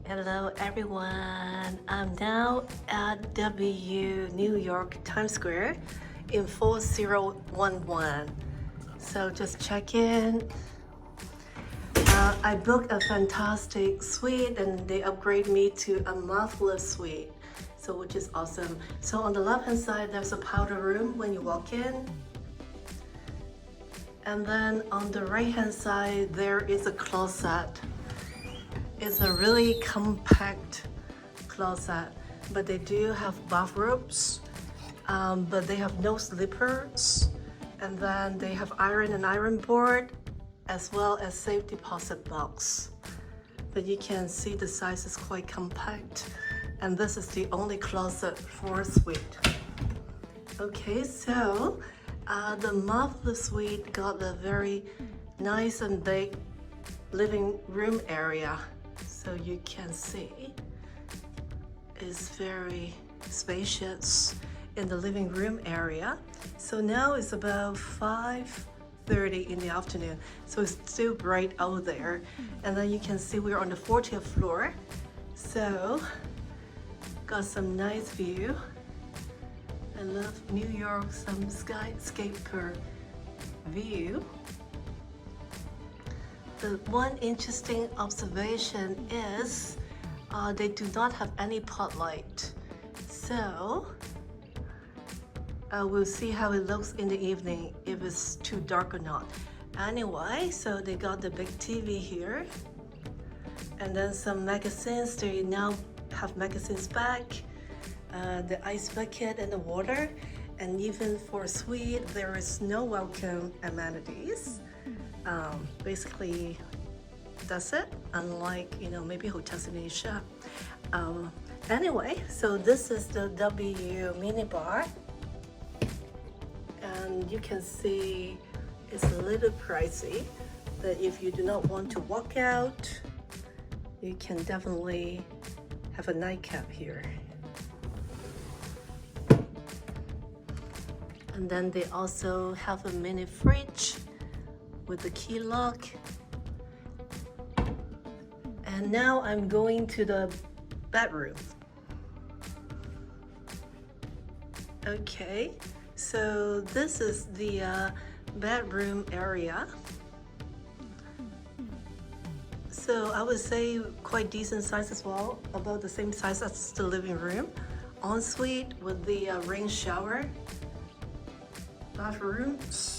Hello everyone, I'm now at New York Times Square in 4011. So just check in. I booked a fantastic suite and they upgrade me to a Marvellous suite, so which is awesome. So on the left hand side there's a powder room when you walk in. And then on the right hand side there is a closet. It's a really compact closet, but they do have bathrobes, but they have no slippers. And then they have iron board as well as safe deposit box. But you can see the size is quite compact. And this is the only closet for suite. Okay, so the Marvellous suite got a very nice and big living room area. So you can see it's very spacious in the living room area. So now it's about 5:30 in the afternoon, so it's still bright out there. And then you can see we're on the 40th floor, so got some nice view. I love New York, some skyscraper view. The one interesting observation is they do not have any pot light. So we'll see how it looks in the evening, if it's too dark or not. Anyway, so they got the big TV here. And then some magazines, they now have magazines back. The ice bucket and the water. And even for a suite, there is no welcome amenities. Basically that's it, unlike maybe hotels in Asia. Anyway, so this is the W mini bar, and you can see it's a little pricey, but if you do not want to walk out, you can definitely have a nightcap here. And then they also have a mini fridge with the key lock. And now I'm going to the bedroom. Okay, so this is the bedroom area. So I would say quite decent size as well, about the same size as the living room. Ensuite with the rain shower, bathrooms.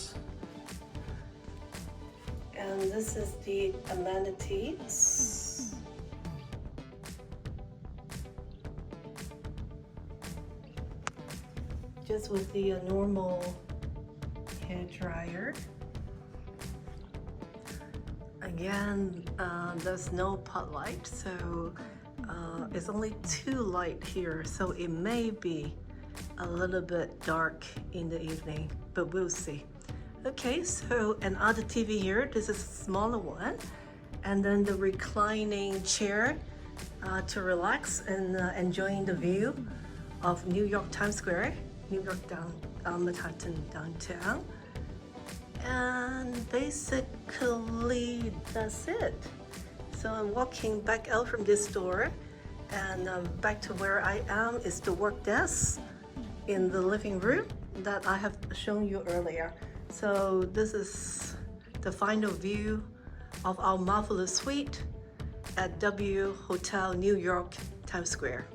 And this is the amenities. Just with the normal hair dryer. Again, there's no pot light, so it's only 2 light here, so it may be a little bit dark in the evening, but we'll see. Okay, so another TV here. This is a smaller one, and then the reclining chair to relax and enjoying the view of New York Times Square, New York Manhattan downtown. And basically that's it. So I'm walking back out from this door, and back to where I am is the work desk in the living room that I have shown you earlier. So this is the final view of our Marvellous suite at W Hotel New York Times Square.